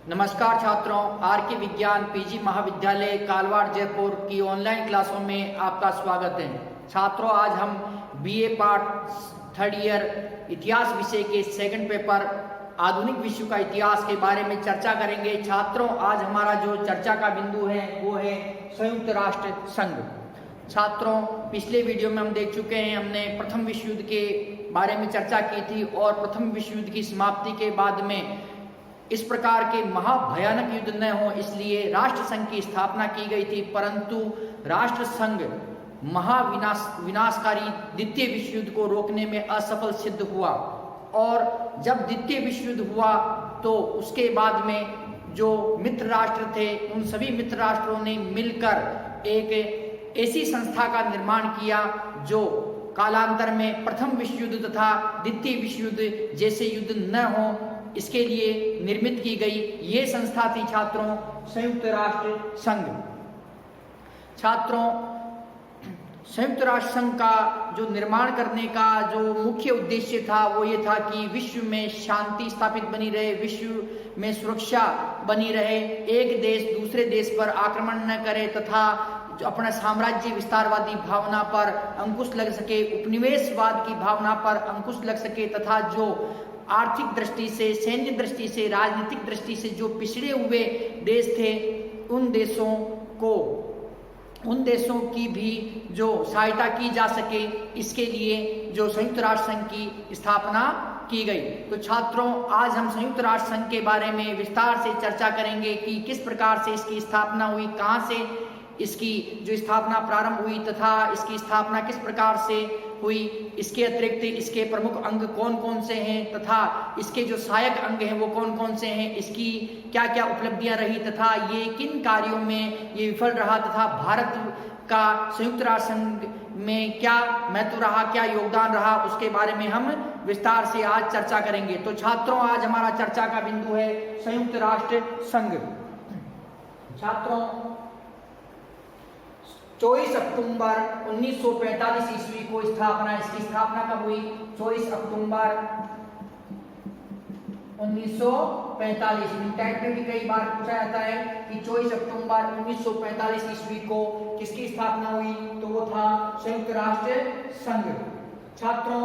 नमस्कार छात्रों, आर के विज्ञान पीजी महाविद्यालय कालवाड़ जयपुर की ऑनलाइन क्लासों में आपका स्वागत है। छात्रों, आज हम बीए पार्ट थर्ड ईयर इतिहास विषय के सेकंड पेपर आधुनिक विश्व का इतिहास के बारे में चर्चा करेंगे। छात्रों, आज हमारा जो चर्चा का बिंदु है वो है संयुक्त राष्ट्र संघ। छात्रों, पिछले वीडियो में हम देख चुके हैं, हमने प्रथम विश्व युद्ध के बारे में चर्चा की थी और प्रथम विश्व युद्ध की समाप्ति के बाद में इस प्रकार के महाभयानक युद्ध न हो इसलिए राष्ट्र संघ की स्थापना की गई थी, परंतु राष्ट्र संघ विनाशकारी द्वितीय विश्व युद्ध को रोकने में असफल सिद्ध हुआ। और जब द्वितीय विश्व युद्ध हुआ तो उसके बाद में जो मित्र राष्ट्र थे उन सभी मित्र राष्ट्रों ने मिलकर एक ऐसी संस्था का निर्माण किया जो कालांतर में प्रथम विश्व युद्ध तथा द्वितीय विश्व युद्ध जैसे युद्ध न हो इसके लिए निर्मित की गई। ये संस्था थी छात्रों संयुक्त राष्ट्र संघ। छात्रों, संयुक्त राष्ट्र संघ का जो निर्माण करने का जो मुख्य उद्देश्य था वो ये था कि विश्व में शांति स्थापित बनी रहे, विश्व में सुरक्षा बनी रहे, एक देश दूसरे देश पर आक्रमण न करे तथा जो अपना साम्राज्य विस्तारवादी भावना पर अंकुश लग सके, उपनिवेशवाद की भावना पर अंकुश लग सके तथा जो आर्थिक दृष्टि से, सैन्य दृष्टि से, राजनीतिक दृष्टि से जो पिछड़े हुए देश थे उन देशों की भी जो सहायता की जा सके, इसके लिए जो संयुक्त राष्ट्र संघ की स्थापना की गई। तो छात्रों, आज हम संयुक्त राष्ट्र संघ के बारे में विस्तार से चर्चा करेंगे कि किस प्रकार से इसकी स्थापना हुई, कहाँ से इसकी जो स्थापना प्रारंभ हुई तथा इसकी स्थापना किस प्रकार से हुई। इसके अतिरिक्त इसके प्रमुख अंग कौन कौन से हैं तथा इसके जो सहायक अंग हैं वो कौन कौन से हैं, इसकी क्या क्या उपलब्धियां रही तथा ये किन कार्यों में ये विफल रहा तथा भारत का संयुक्त राष्ट्र संघ में क्या महत्व रहा, क्या योगदान रहा, उसके बारे में हम विस्तार से आज चर्चा करेंगे। तो छात्रों, आज हमारा चर्चा का बिंदु है संयुक्त राष्ट्र संघ। छात्रों, 24 अक्टूबर 1945 ईस्वी को इसकी स्थापना कब हुई? 24 अक्टूबर 1945। टेट में भी कई बार पूछा जाता है कि 24 अक्टूबर 1945 ईस्वी को किसकी स्थापना हुई? तो वो था संयुक्त राष्ट्र संघ। छात्रों,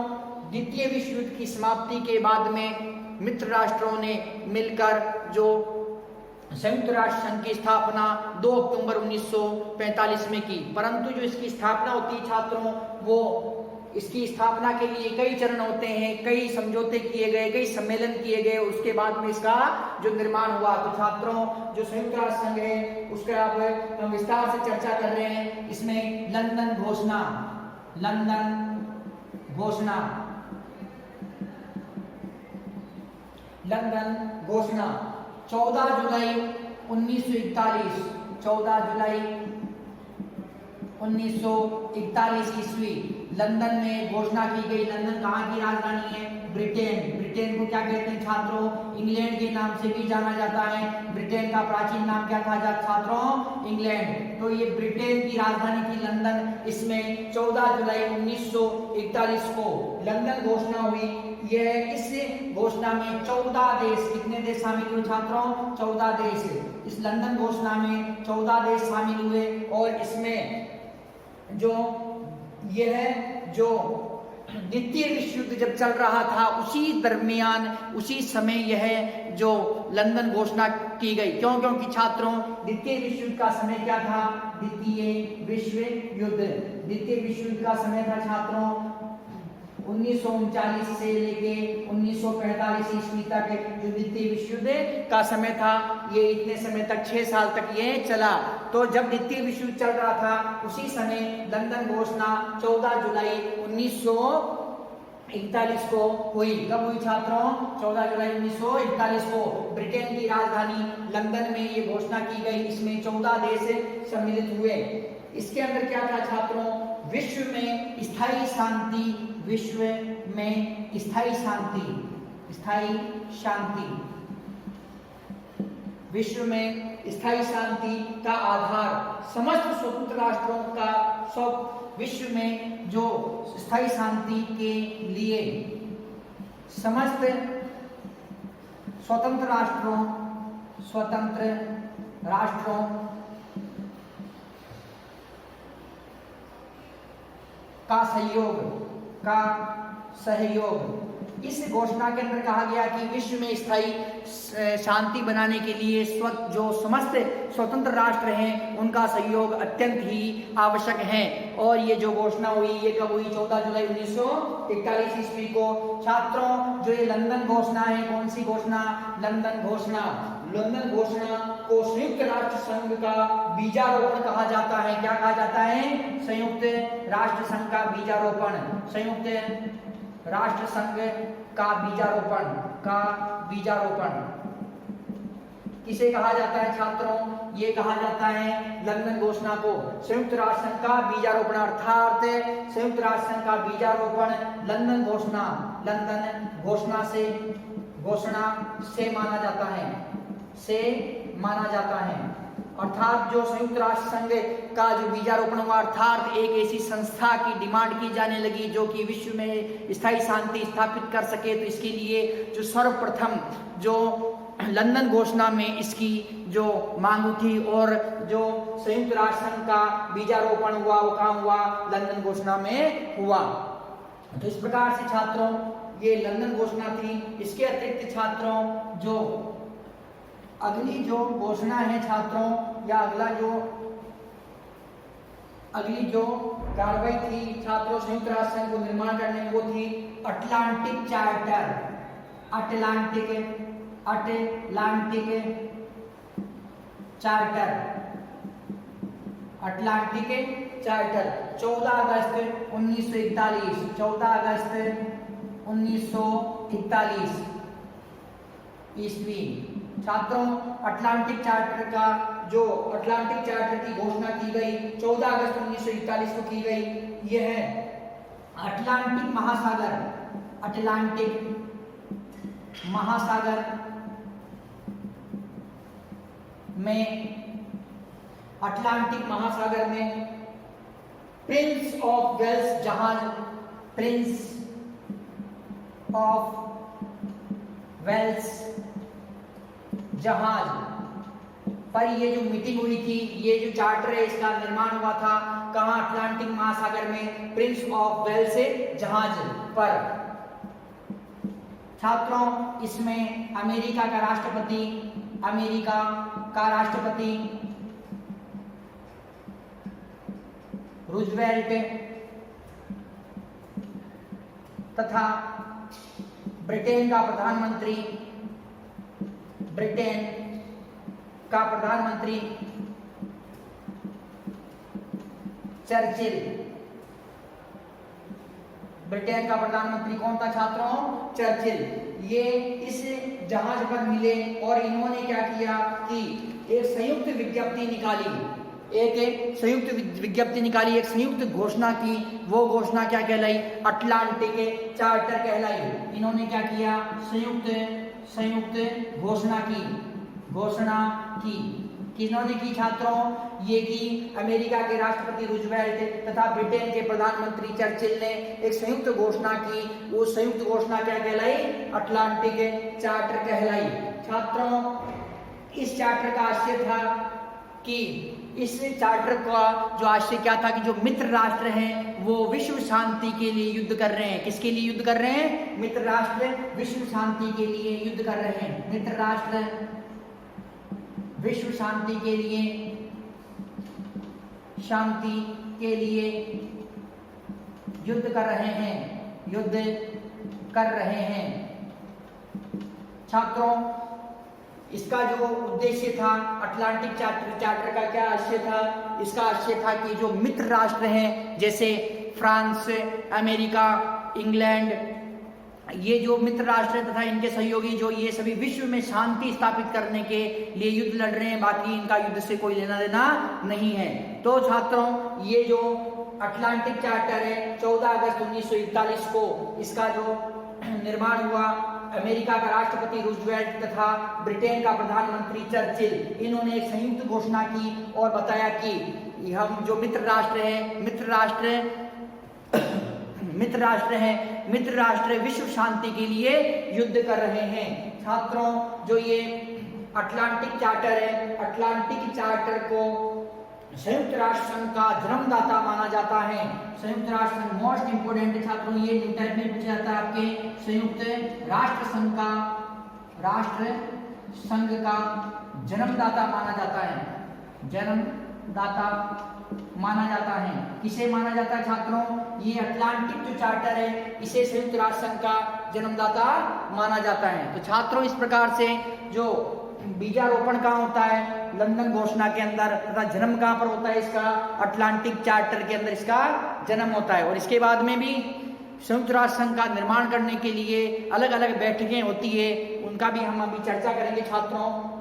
द्वितीय विश्व युद्ध की समाप्ति के बाद में मित्र राष्ट्रों ने मिलकर जो संयुक्त राष्ट्र संघ की स्थापना 2 अक्टूबर 1945 में की, परंतु जो इसकी स्थापना होती है छात्रों, वो इसकी स्थापना के लिए कई चरण होते हैं, कई समझौते किए गए, कई सम्मेलन किए गए, उसके बाद में इसका जो निर्माण हुआ। तो छात्रों, जो संयुक्त राष्ट्र संघ है उसका अब हम विस्तार से चर्चा कर रहे हैं। इसमें लंदन घोषणा 14 जुलाई 1941, 14 जुलाई 1941 ईस्वी लंदन में घोषणा की गई। लंदन कहाँ की राजधानी है? ब्रिटेन को क्या कहते हैं छात्रों? इंग्लैंड के नाम से भी जाना जाता है। ब्रिटेन का प्राचीन नाम क्या था छात्रों? इंग्लैंड। तो ये ब्रिटेन की राजधानी थी लंदन। इसमें 14 जुलाई 1941 को लंदन घोषणा हुई। यह इस घोषणा में 14 देश, कितने देश शामिल हुए छात्रों? 14 देश। इस लंदन घोषणा में 14 देश शामिल हुए और इसमें जो द्वितीय विश्व युद्ध जब चल रहा था उसी समय यह जो लंदन घोषणा की गई। क्योंकि छात्रों, द्वितीय विश्व युद्ध का समय क्या था? द्वितीय विश्व युद्ध का समय था छात्रों 1939 से लेके 1945 ईस्वी तक जो द्वितीय विश्व युद्ध का समय था, ये इतने समय तक 6 साल तक ये चला। तो जब द्वितीय विश्व युद्ध चल रहा था उसी समय लंदन घोषणा 14 जुलाई 1941 को हुई। कब हुई छात्रों? 14 जुलाई 1941 को ब्रिटेन की राजधानी लंदन में ये घोषणा की गई। इसमें 14 देश सम्मिलित हुए। इसके अंदर क्या था छात्रों? विश्व में स्थायी शांति का आधार समस्त स्वतंत्र राष्ट्रों का सब विश्व में जो स्थायी शांति के लिए समस्त स्वतंत्र राष्ट्रों स्वतंत्र राष्ट्रों का सहयोग। इस घोषणा के अंदर कहा गया कि विश्व में स्थायी शांति बनाने के लिए जो समस्त स्वतंत्र राष्ट्र हैं उनका सहयोग अत्यंत ही आवश्यक है। और ये जो घोषणा हुई ये कब हुई? 14 जुलाई 1941 ईस्वी को। छात्रों, जो ये लंदन घोषणा है, कौन सी घोषणा? लंदन घोषणा। लंदन घोषणा को संयुक्त राष्ट्र संघ का बीजारोपण कहा जाता है। क्या कहा जाता है? संयुक्त राष्ट्र संघ का बीजारोपण। संयुक्त राष्ट्र संघ का बीजारोपण किसे कहा जाता है छात्रों? ये कहा जाता है लंदन घोषणा को संयुक्त राष्ट्र संघ का बीजारोपण, अर्थात संयुक्त राष्ट्र संघ का बीजारोपण लंदन घोषणा से माना जाता है। अर्थात जो संयुक्त राष्ट्र संघ का जो बीजारोपण हुआ, अर्थात एक ऐसी संस्था की डिमांड की जाने लगी जो कि विश्व में स्थायी शांति स्थापित कर सके। तो इसके लिए जो सर्वप्रथम जो लंदन घोषणा में इसकी जो मांग थी और जो संयुक्त राष्ट्र संघ का बीजारोपण हुआ वो कहाँ हुआ? लंदन घोषणा में हुआ। तो इस प्रकार से छात्रों ये लंदन घोषणा थी। इसके अतिरिक्त छात्रों जो अगली जो घोषणा है छात्रों, या अगली जो कार्रवाई थी छात्रों संयुक्त राष्ट्र संघ को निर्माण करने में, वो थी अटलांटिक चार्टर। अटलांटिक चार्टर 14 अगस्त 1941 ईस्वी। छात्रों अटलांटिक चार्टर की घोषणा की गई 14 अगस्त 1941 को की गई। यह है अटलांटिक महासागर में प्रिंस ऑफ वेल्स जहाज पर ये जो मीटिंग हुई थी, ये जो चार्टर है इसका निर्माण हुआ था कहाँ? अटलांटिक महासागर में प्रिंस ऑफ वेल्स जहाज पर। छात्रों इसमें अमेरिका का राष्ट्रपति रूजवेल्ट तथा ब्रिटेन का प्रधानमंत्री चर्चिल। ब्रिटेन का प्रधानमंत्री कौन था छात्रों? चर्चिल। ये इस जहाज पर मिले और इन्होंने क्या किया कि एक संयुक्त विज्ञप्ति निकाली, एक संयुक्त घोषणा की। वो घोषणा क्या कहलाई? अटलांटिक चार्टर कहलाई। इन्होंने क्या किया? संयुक्त घोषणा की। किन्होंने की छात्रों? ये की अमेरिका के राष्ट्रपति रूजवेल्ट तथा ब्रिटेन के प्रधानमंत्री चर्चिल ने एक संयुक्त घोषणा की। वो संयुक्त घोषणा क्या कहलाई? अटलांटिक चार्टर कहलाई। छात्रों इस चार्टर का आशय था कि इस चार्टर का जो आशय क्या था कि जो मित्र राष्ट्र हैं वो विश्व शांति के लिए युद्ध कर रहे हैं। किसके लिए युद्ध कर रहे हैं? मित्र राष्ट्र विश्व शांति के लिए युद्ध कर रहे हैं। मित्र राष्ट्र विश्व शांति के लिए युद्ध कर रहे हैं। छात्रों इसका जो उद्देश्य था अटलांटिक चार्टर का क्या आशय था? इसका आशय था कि जो मित्र राष्ट्र हैं जैसे फ्रांस, अमेरिका, इंग्लैंड, ये जो मित्र राष्ट्र हैं तथा इनके सहयोगी जो ये सभी विश्व में शांति स्थापित करने के लिए युद्ध लड़ रहे हैं, बाकी इनका युद्ध से कोई लेना देना नहीं है। तो छात्रों ये जो अटलांटिक चार्टर है 14 अगस्त 1941 को इसका जो निर्माण हुआ, अमेरिका का राष्ट्रपति रूजवेल्ट तथा ब्रिटेन का प्रधानमंत्री चर्चिल, इन्होंने एक संयुक्त घोषणा की और बताया कि हम जो मित्र राष्ट्र विश्व शांति के लिए युद्ध कर रहे हैं। छात्रों जो ये अटलांटिक चार्टर है, अटलांटिक चार्टर को संयुक्त राष्ट्र संघ का जन्मदाता माना जाता है। संयुक्त राष्ट्र संघ मोस्ट इंपोर्टेंट छात्रों, ये टाइप में पूछा जाता है आपके, संयुक्त राष्ट्र संघ का, राष्ट्र संघ का जन्मदाता माना जाता है, जन्मदाता माना जाता है। किसे माना जाता है छात्रों? ये अटलांटिक जो चार्टर है इसे संयुक्त राष्ट्र संघ का जन्मदाता माना जाता है। तो छात्रों इस प्रकार से जो बीजारोपण कहाँ होता है? लंदन घोषणा के अंदर, तथा जन्म कहाँ पर होता है इसका? अटलांटिक चार्टर के अंदर इसका जन्म होता है। और इसके बाद में भी संयुक्त राष्ट्र संघ का निर्माण करने के लिए अलग अलग बैठकें होती है, उनका भी हम अभी चर्चा करेंगे छात्रों।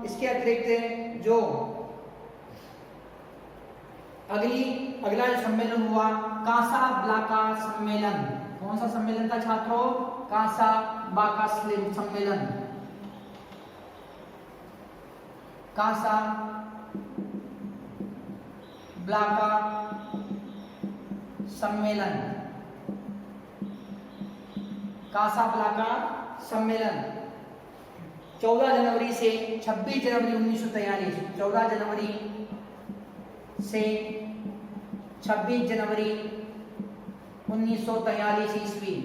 इसके अतिरिक्त जो अगला जो सम्मेलन हुआ, कासाब्लांका सम्मेलन। कौन सा सम्मेलन था छात्रों? कासाब्लांका सम्मेलन। कासाब्लांका सम्मेलन, कासाब्लांका सम्मेलन 14 जनवरी से 26 जनवरी 1943, 14 जनवरी से 26 जनवरी 1943 ईस्वी।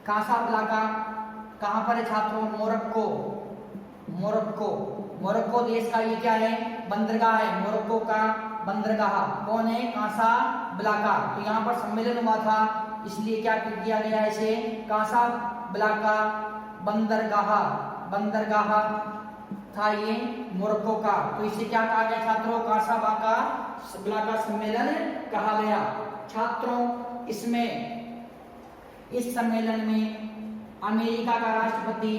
कासाब्लांका कहाँ पर है छात्रों? मोरक्को देश का ये क्या है? बंदरगाह है, मोरक्को का बंदरगाह। कौन है? कासाब्लांका। तो यहाँ पर सम्मेलन हुआ था, इसलिए क्या किया गया है इसे? कासाब्लांका बंदरगाह था ये मोरक्को का। तो इसे क्या कहा गया छात्रों? कासाब्लांका सम्मेलन कहा गया। छात्रों इसमें, इस सम्मेलन में अमेरिका का राष्ट्रपति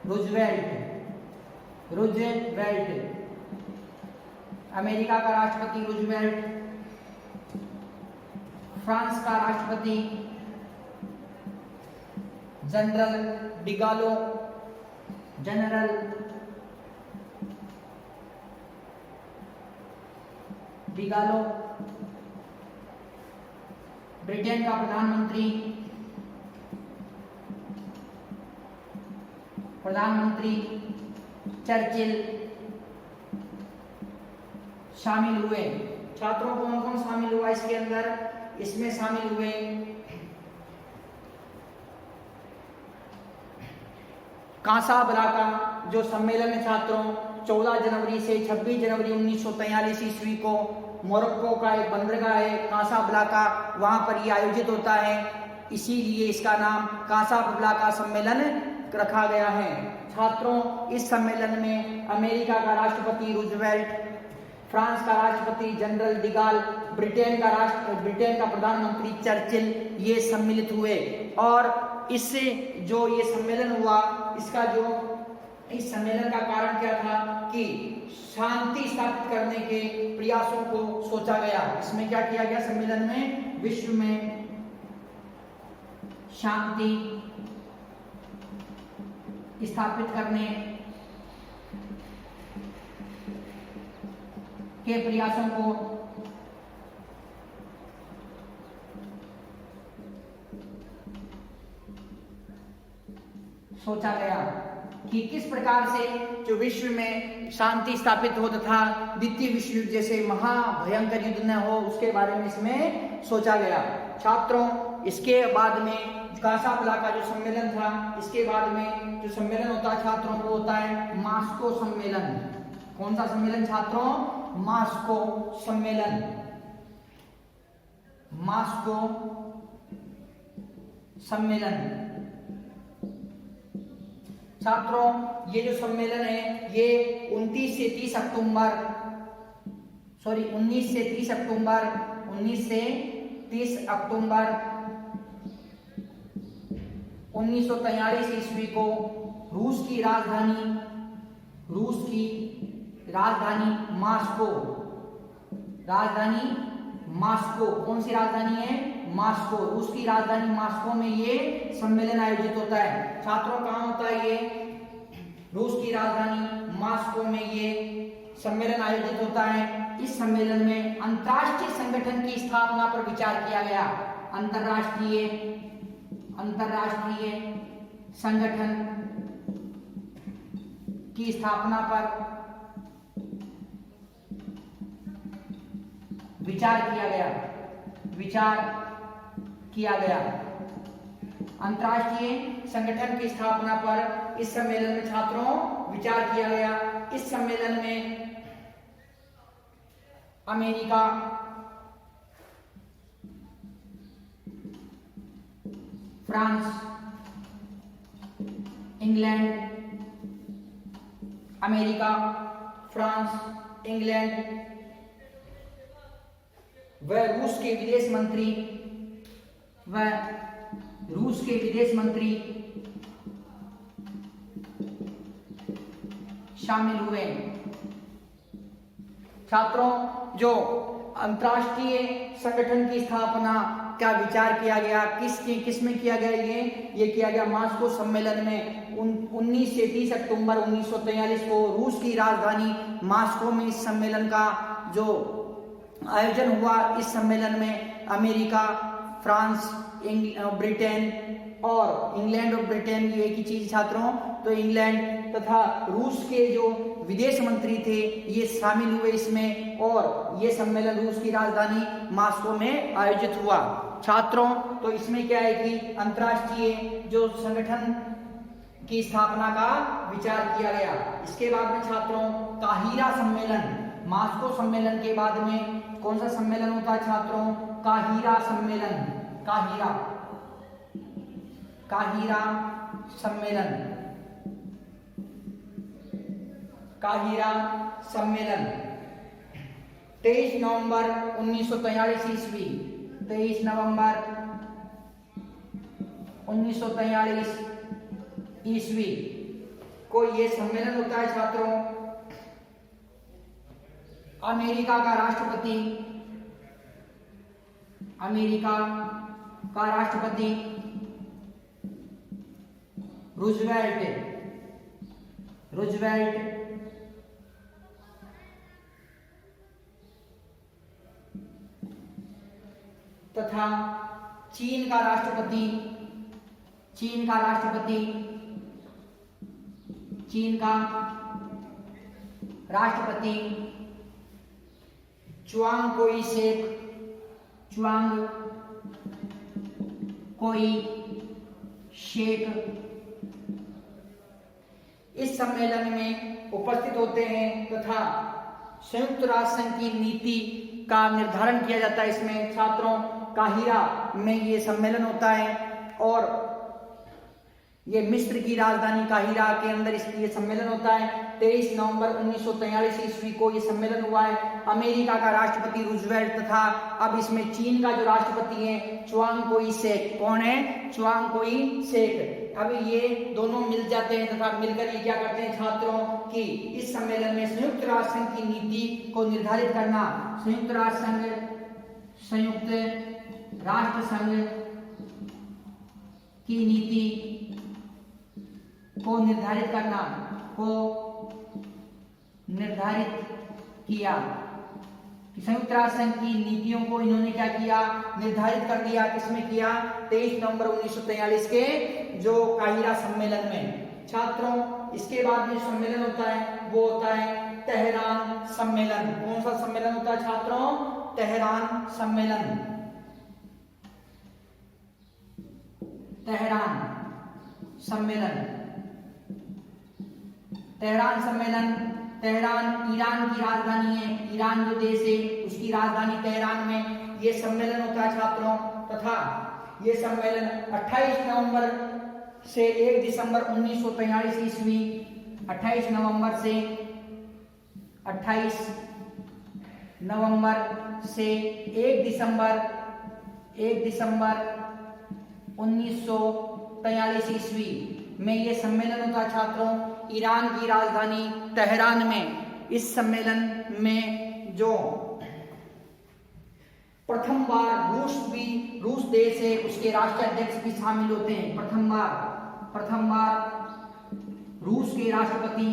रूजवेल्ट, अमेरिका का राष्ट्रपति रूजवेल्ट, फ्रांस का राष्ट्रपति जनरल डिगालो, ब्रिटेन का प्रधानमंत्री चर्चिल शामिल हुए। छात्रों कौन कौन शामिल हुआ इसके अंदर? इसमें शामिल हुए कासाब्लांका जो सम्मेलन है छात्रों 14 जनवरी से 26 जनवरी 1943 ईस्वी को मोरक्को का एक बंदरगाह है कासाब्लांका, वहां पर यह आयोजित होता है, इसीलिए इसका नाम कासाब्लांका सम्मेलन रखा गया है। छात्रों इस सम्मेलन में अमेरिका का राष्ट्रपति रूजवेल्ट, फ्रांस का राष्ट्रपति जनरल डिगाल, ब्रिटेन का प्रधानमंत्री चर्चिल ये सम्मिलित हुए। और इससे जो ये सम्मेलन हुआ, इस सम्मेलन का कारण क्या था कि शांति स्थापित करने के प्रयासों को सोचा गया। इसमें क्या किया गया? सम्मेलन में विश्व में शांति स्थापित करने के प्रयासों को सोचा गया कि किस प्रकार से जो विश्व में शांति स्थापित हो तथा द्वितीय विश्व युद्ध जैसे महाभयंकर युद्ध न हो, उसके बारे में इसमें सोचा गया। छात्रों इसके बाद में कासाब्लांका जो सम्मेलन था, इसके बाद में जो सम्मेलन होता है छात्रों वो होता है मास्को सम्मेलन। कौन सा सम्मेलन छात्रों? मास्को सम्मेलन। छात्रों ये जो सम्मेलन है ये 19 से 30 अक्टूबर 1943 ईस्वी को रूस की राजधानी मास्को, कौन सी राजधानी है? मास्को, रूस की राजधानी मास्को में ये सम्मेलन आयोजित होता है। छात्रों कहाँ होता है ये? रूस की राजधानी मास्को में ये सम्मेलन आयोजित होता है। इस सम्मेलन में अंतर्राष्ट्रीय संगठन की स्थापना पर विचार किया गया। अंतरराष्ट्रीय संगठन की स्थापना पर विचार किया गया। अंतरराष्ट्रीय संगठन की स्थापना पर इस सम्मेलन में छात्रों विचार किया गया। इस सम्मेलन में America, France, England, America, France, England व रूस के विदेश मंत्री शामिल हुए। छात्रों, जो अंतरराष्ट्रीय संगठन की स्थापना का विचार किया गया, किस में किया गया? ये किया गया मास्को सम्मेलन में 19 से 30 अक्टूबर 1943 को रूस की राजधानी मास्को में इस सम्मेलन का जो आयोजन हुआ। इस सम्मेलन में अमेरिका, फ्रांस, ब्रिटेन और इंग्लैंड और ब्रिटेन, ये एक ही चीज छात्रों, तो इंग्लैंड तथा रूस के जो विदेश मंत्री थे ये शामिल हुए इसमें, और ये सम्मेलन रूस की राजधानी मास्को में आयोजित हुआ। छात्रों, तो इसमें क्या है कि अंतरराष्ट्रीय जो संगठन की स्थापना का विचार किया गया। इसके बाद में छात्रों काहिरा सम्मेलन, मास्को सम्मेलन के बाद में कौन सा सम्मेलन होता है छात्रों? काहिरा सम्मेलन। काहिरा सम्मेलन 23 नवंबर 1943 ईस्वी, 23 नवंबर 1943 ईस्वी को ये सम्मेलन होता है छात्रों। अमेरिका का राष्ट्रपति रूजवेल्ट तथा चीन का राष्ट्रपति च्वांग कोई शेक इस सम्मेलन में उपस्थित होते हैं तथा संयुक्त राष्ट्र संघ की नीति का निर्धारण किया जाता है। इसमें छात्रों काहिरा में ये सम्मेलन होता है और ये मिस्र की राजधानी काहिरा के अंदर ये सम्मेलन होता है। 23 नवंबर 1943 ईस्वी को ये सम्मेलन हुआ है। अमेरिका का राष्ट्रपति रूजवेल्ट तथा अब इसमें चीन का जो राष्ट्रपति है च्वांग कोई शेक। कौन है? च्वांग कोई शेक। अब ये दोनों मिल जाते हैं तथा मिलकर ये क्या करते हैं छात्रों कि इस सम्मेलन में संयुक्त राष्ट्र संघ की नीति को निर्धारित करना, संयुक्त राष्ट्र संघ की नीति को निर्धारित किया। संयुक्त राष्ट्र संघ की नीतियों को इन्होंने क्या किया? निर्धारित कर दिया। किसमें किया? 23 नवंबर 1943 के जो काहिरा सम्मेलन में। छात्रों इसके बाद में सम्मेलन होता है वो होता है तेहरान सम्मेलन। कौन सा सम्मेलन होता है छात्रों? तेहरान सम्मेलन। तेहरान ईरान की राजधानी है। ईरान जो देश है उसकी राजधानी तेहरान में ये सम्मेलन होता है छात्रों। तथा ये सम्मेलन 28 नवंबर से 1 दिसंबर 1943 ईस्वी 28 नवंबर से 1 दिसंबर 1943 ईस्वी में ये सम्मेलन होता है छात्रों ईरान की राजधानी तेहरान में। इस सम्मेलन में जो प्रथम बार रूस देश है उसके राष्ट्राध्यक्ष भी शामिल होते हैं। प्रथम बार रूस के राष्ट्रपति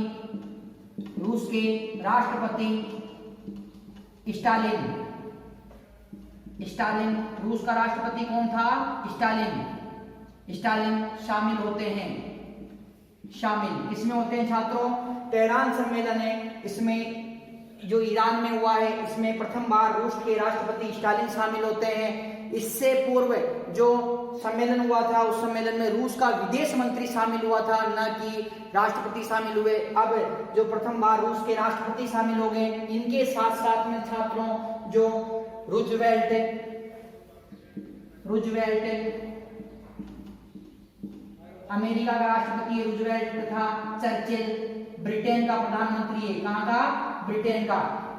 स्टालिन। रूस का राष्ट्रपति कौन था? स्टालिन। स्टालिन शामिल होते हैं। शामिल किसमें होते हैं छात्रों? तेहरान सम्मेलन है, इसमें जो ईरान में हुआ है, इसमें प्रथम बार रूस के राष्ट्रपति स्टालिन शामिल होते हैं। इससे पूर्व जो सम्मेलन हुआ था, उस सम्मेलन में रूस का विदेश मंत्री शामिल हुआ था, न कि राष्ट्रपति शामिल हुए। अब जो प्रथम बार रूस के राष्ट्रपति शामिल हो गए, इनके साथ साथ में छात्रों जो रूजवेल्ट अमेरिका का राष्ट्रपति रूजवेल्ट तथा चर्चिल ब्रिटेन का प्रधानमंत्री है। कहाँ का?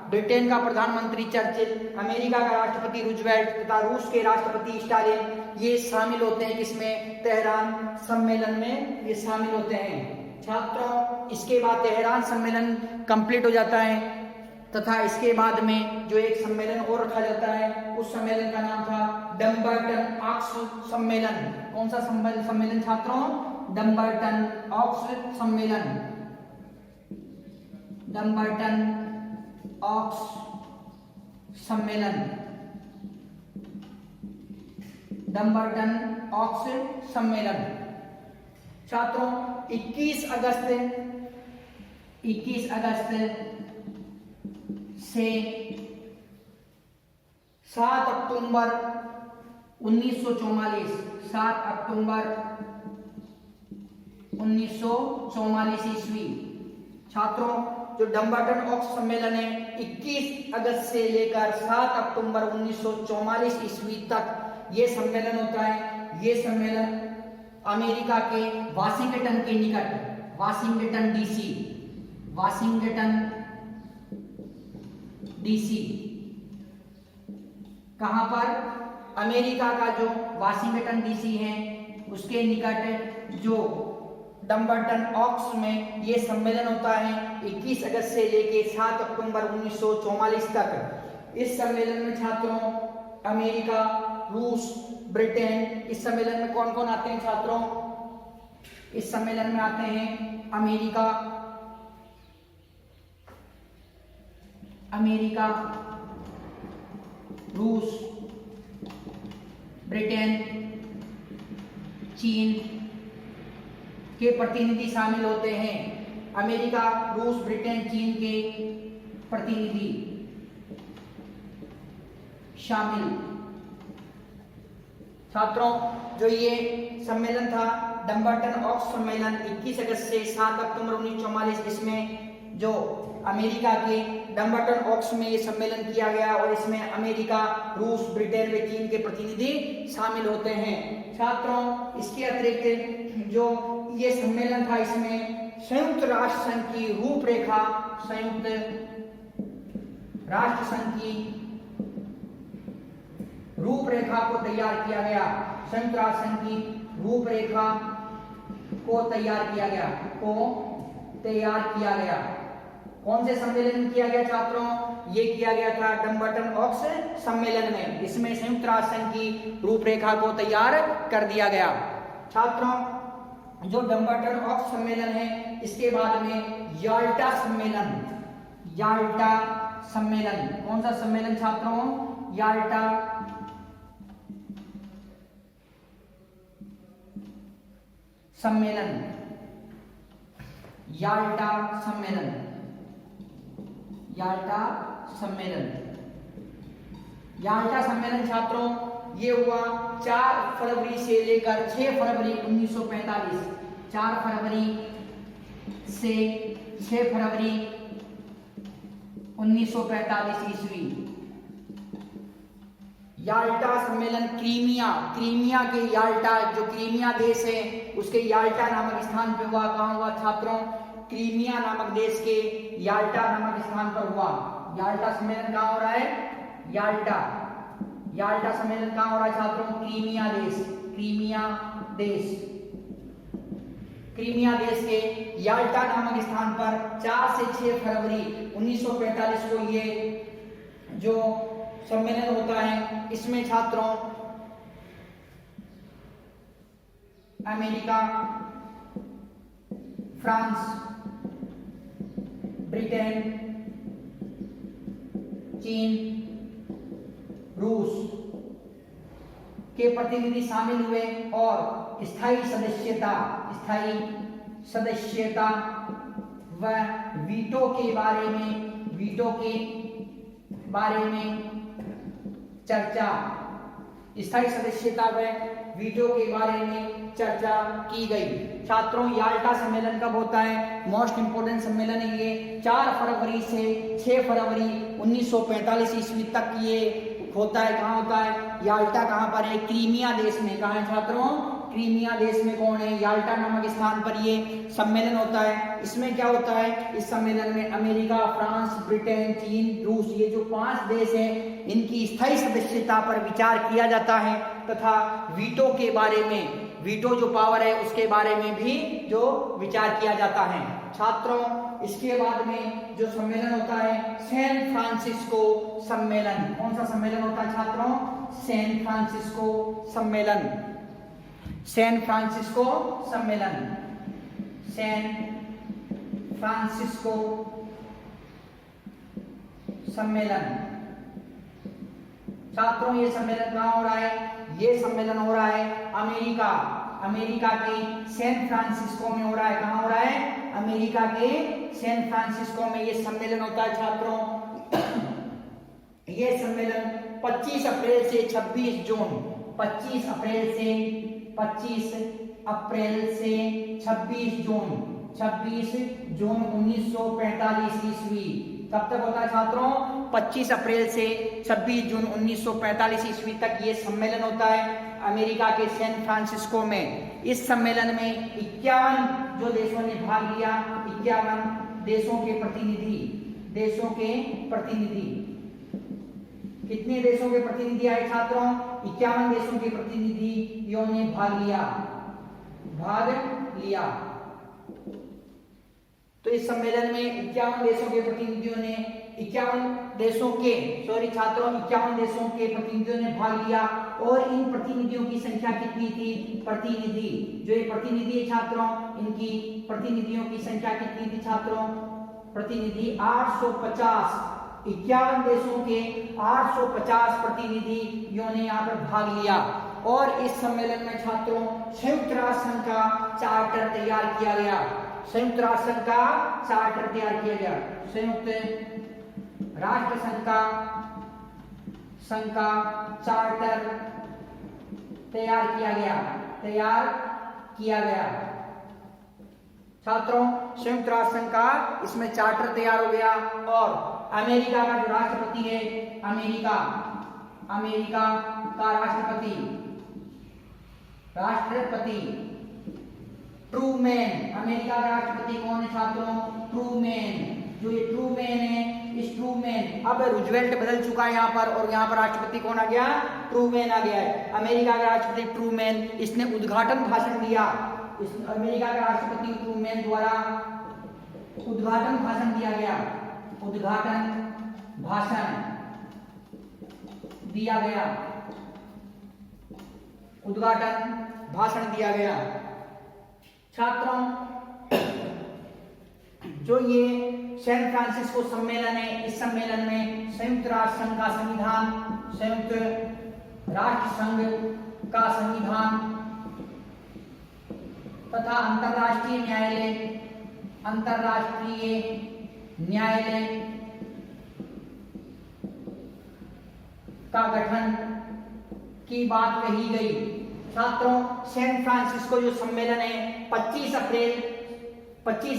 ब्रिटेन का प्रधानमंत्री चर्चिल, अमेरिका का राष्ट्रपति रूजवेल्ट तथा रूस के राष्ट्रपति स्टालिन, ये शामिल होते हैं किसमें? तेहरान सम्मेलन में ये शामिल होते हैं छात्रों। इसके बाद तेहरान सम्मेलन कंप्लीट हो जाता है तथा इसके बाद में जो एक सम्मेलन और रखा जाता है, उस सम्मेलन का नाम था डम्बर्टन ऑक्स सम्मेलन। कौन सा सम्मेलन छात्रों? डम्बर्टन ऑक्स सम्मेलन। डम्बर्टन ऑक्स सम्मेलन। डम्बर्टन ऑक्स सम्मेलन छात्रों 21 अगस्त से 7 अक्टूबर 1944, 7 अक्टूबर 1944 ईस्वी। छात्रों जो डम्बर्टन ऑक्स सम्मेलन है 21 अगस्त से लेकर 7 अक्टूबर 1944 ईस्वी तक ये सम्मेलन होता है। ये सम्मेलन अमेरिका के वाशिंगटन के निकट, वाशिंगटन डीसी, कहां पर? अमेरिका का जो वाशिंगटन डीसी है उसके निकट जो डम्बर्टन ऑक्स में ये सम्मेलन होता है 21 अगस्त से लेके 7 अक्टूबर 1944 तक। इस सम्मेलन में छात्रों अमेरिका, रूस, ब्रिटेन, इस सम्मेलन में कौन कौन आते हैं छात्रों? इस सम्मेलन में आते हैं अमेरिका, रूस, ब्रिटेन, चीन के प्रतिनिधि शामिल होते हैं। अमेरिका, रूस, ब्रिटेन, चीन के प्रतिनिधि शामिल। छात्रों जो ये सम्मेलन था डम्बर्टन ऑक्स सम्मेलन 21 अगस्त से 7 अक्टूबर 1944, इसमें जो अमेरिका के डम्बर्टन ऑक्स में ये सम्मेलन किया गया और इसमें अमेरिका, रूस, ब्रिटेन व चीन के प्रतिनिधि शामिल होते हैं। छात्रों इसके अतिरिक्त जो ये सम्मेलन था, इसमें संयुक्त राष्ट्र संघ की रूपरेखा, संयुक्त राष्ट्र संघ की रूपरेखा को तैयार किया गया। संयुक्त राष्ट्र संघ की रूपरेखा को तैयार किया गया। कौन से सम्मेलन में किया गया छात्रों? ये किया गया था डम्बर्टन ऑक्स सम्मेलन में। इसमें संयुक्त राष्ट्र संघ की रूपरेखा को तैयार कर दिया गया। छात्रों जो डम्बर्टन ऑक्स सम्मेलन है, इसके बाद में याल्टा सम्मेलन, कौन सा सम्मेलन छात्रों? याल्टा सम्मेलन। याल्टा सम्मेलन छात्रों ये हुआ 4 फरवरी से लेकर 6 फरवरी 1945। 4 फरवरी से 6 फरवरी 1945 ईस्वी। याल्टा सम्मेलन क्रीमिया के याल्टा, जो क्रीमिया देश है उसके याल्टा नामक स्थान पर हुआ। कहां हुआ छात्रों? क्रीमिया नामक देश के याल्टा नामक स्थान पर हुआ। याल्टा सम्मेलन कहां हो रहा है? याल्टा सम्मेलन कहां हो रहा है छात्रों? क्रीमिया देश के याल्टा नामक स्थान पर 4 से 6 फरवरी 1945 को ये जो सम्मेलन होता है, इसमें छात्रों अमेरिका, फ्रांस, ब्रिटेन, चीन, रूस के प्रतिनिधि शामिल हुए और स्थायी सदस्यता व वीटो के बारे में चर्चा, स्थायी सदस्यता व वीटो के बारे में चर्चा की गई। छात्रों, याल्टा सम्मेलन कब होता है? मोस्ट इंपोर्टेंट सम्मेलन है ये। 4 फरवरी से 6 फरवरी 1945 ईस्वी तक ये होता है। कहाँ होता है? याल्टा कहाँ पर है? क्रीमिया देश में। कहाँ है छात्रों? क्रीमिया देश में। कौन है? याल्टा नामक स्थान पर ये सम्मेलन होता है। इसमें क्या होता है? इस सम्मेलन में अमेरिका, फ्रांस, ब्रिटेन, चीन, रूस, ये जो 5 देश हैं, इनकी स्थायी सदस्यता पर विचार किया जाता है तथा वीटो के बारे में, वीटो जो पावर है उसके बारे में भी जो विचार किया जाता है। छात्रों, इसके बाद में जो सम्मेलन होता है सैन फ्रांसिस्को सम्मेलन। कौन सा सम्मेलन होता है छात्रों? सैन फ्रांसिस्को सम्मेलन। सैन फ्रांसिस्को सम्मेलन, सैन फ्रांसिस्को सम्मेलन। छात्रों, ये सम्मेलन कहाँ हो रहा है? ये सम्मेलन हो रहा है अमेरिका के सैन फ्रांसिस्को में हो रहा है। कहाँ हो रहा है? अमेरिका के सैन फ्रांसिस्को में ये सम्मेलन होता है। छात्रों, ये सम्मेलन 25 अप्रैल से 26 जून 26 अप्रैल से 26 जून 1945 ईस्वी। कब तक होता है छात्रों? 25 अप्रैल से 26 जून 1945 ईस्वी तक ये सम्मेलन होता है अमेरिका के सैन फ्रांसिस्को में। इस सम्मेलन में 51 जो देशों ने भाग लिया, 51 देशों के प्रतिनिधि, कितने देशों के प्रतिनिधि आए छात्रों? 51 देशों के प्रतिनिधियों ने भाग लिया। तो इस सम्मेलन में 51 देशों के प्रतिनिधियों ने 51 देशों के प्रतिनिधियों ने भाग लिया। और इन प्रतिनिधियों की संख्या कितनी थी? जो ये प्रतिनिधि है छात्रों, इनकी प्रतिनिधियों की संख्या कितनी थी छात्रों? प्रतिनिधि 850। 51 देशों के 850 प्रतिनिधियों ने यहाँ पर भाग लिया। और इस सम्मेलन में छात्रों संयुक्त राष्ट्र संघ का चार्टर तैयार किया गया। संयुक्त राष्ट्र संघ का चार्टर तैयार किया गया। संयुक्त राष्ट्र संघ का चार्टर तैयार किया गया। छात्रों, संयुक्त राष्ट्र संघ का इसमें चार्टर तैयार हो गया। और अमेरिका का जो राष्ट्रपति है, अमेरिका का राष्ट्रपति ट्रूमैन। अमेरिका का राष्ट्रपति कौन है छात्रों? ट्रूमैन। जो ये ट्रूमैन है, इस ट्रूमैन, अब रूजवेल्ट बदल चुका है यहाँ पर, और यहाँ पर राष्ट्रपति कौन आ गया? ट्रूमैन आ गया है। अमेरिका का राष्ट्रपति ट्रूमैन, इसने उद्घाटन भाषण दिया। अमेरिका का राष्ट्रपति ट्रूमैन द्वारा उद्घाटन भाषण दिया गया। छात्रों, जो ये सैन फ्रांसिस्को सम्मेलन है, इस सम्मेलन में संयुक्त राष्ट्र संघ का संविधान तथा अंतर्राष्ट्रीय न्यायालय का गठन की बात कही गई। छात्रों, सैन फ्रांसिस्को जो सम्मेलन है 25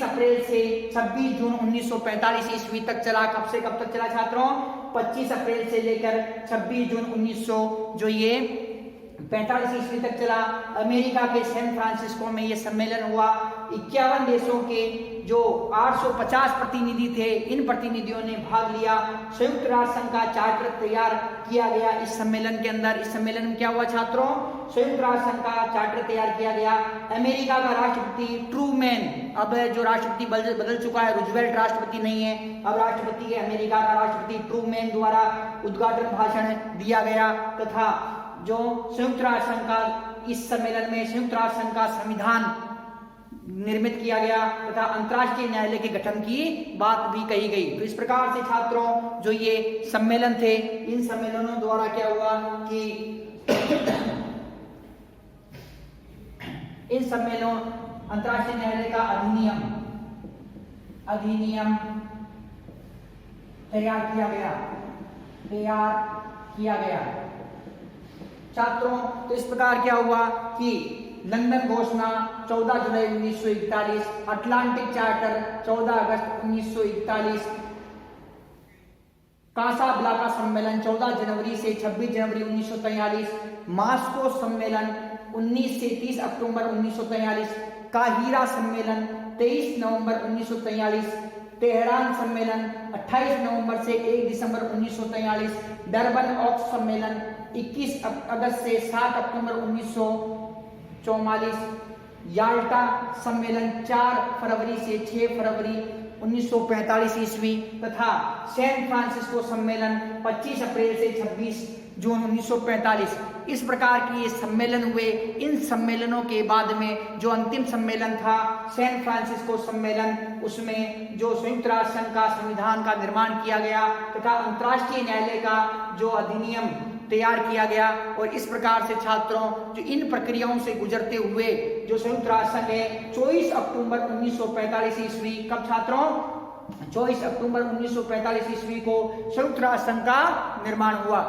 अप्रैल से 26 जून 1945 ईस्वी तक चला। कब से कब तक चला छात्रों? 25 अप्रैल से लेकर 26 जून 1945 ईस्वी तक चला। अमेरिका के सैन फ्रांसिस्को में यह सम्मेलन हुआ। 51 देशों के जो 850 प्रतिनिधि थे, इन प्रतिनिधियों ने भाग लिया। संयुक्त राष्ट्र संघ का चार्टर तैयार किया गया इस सम्मेलन के अंदर। इस सम्मेलन में क्या हुआ छात्रों? संयुक्त राष्ट्र संघ का चार्टर तैयार किया गया। अमेरिका का राष्ट्रपति ट्रूमैन, अब जो राष्ट्रपति बदल चुका है, रूजवेल्ट राष्ट्रपति नहीं है, अब राष्ट्रपति है अमेरिका का राष्ट्रपति ट्रूमैन द्वारा उद्घाटन भाषण दिया गया। तथा जो संयुक्त राष्ट्र संघ का, इस सम्मेलन में संयुक्त राष्ट्र संघ का संविधान निर्मित किया गया तथा अंतर्राष्ट्रीय न्यायालय के गठन की बात भी कही गई। तो इस प्रकार से छात्रों, जो ये सम्मेलन थे, इन सम्मेलनों द्वारा क्या हुआ कि इन सम्मेलनों अंतर्राष्ट्रीय न्यायालय का अधिनियम तैयार किया गया छात्रों। तो इस प्रकार क्या हुआ कि लंदन घोषणा 14 जुलाई 1941, अटलांटिक चार्टर 14 अगस्त 1941, कासाब्लांका सम्मेलन 14 जनवरी से 26 जनवरी 1943, मास्को सम्मेलन 19 से 30 अक्टूबर 1943, काहिरा सम्मेलन 23 नवंबर 1943, तेहरान सम्मेलन 28 नवंबर से 1 दिसंबर 1943, डरबन ऑक्स सम्मेलन 21 अगस्त से 7 अक्टूबर 1944, याल्टा सम्मेलन 4 फरवरी से 6 फरवरी 1945 ईस्वी तथा सैन फ्रांसिस्को सम्मेलन 25 अप्रैल से 26 जून 1945। इस प्रकार की ये सम्मेलन हुए। इन सम्मेलनों के बाद में जो अंतिम सम्मेलन था सैन फ्रांसिस्को सम्मेलन, उसमें जो संयुक्त राष्ट्र संघ का संविधान का निर्माण किया गया तथा अंतर्राष्ट्रीय न्यायालय का जो अधिनियम तैयार किया गया। और इस प्रकार से छात्रों जो इन प्रक्रियाओं से गुजरते हुए जो संयुक्त राष्ट्र संघ है 24 अक्टूबर 1945 ईस्वी, कब छात्रों 24 अक्टूबर 1945 ईस्वी को संयुक्त राष्ट्र संघ का निर्माण हुआ।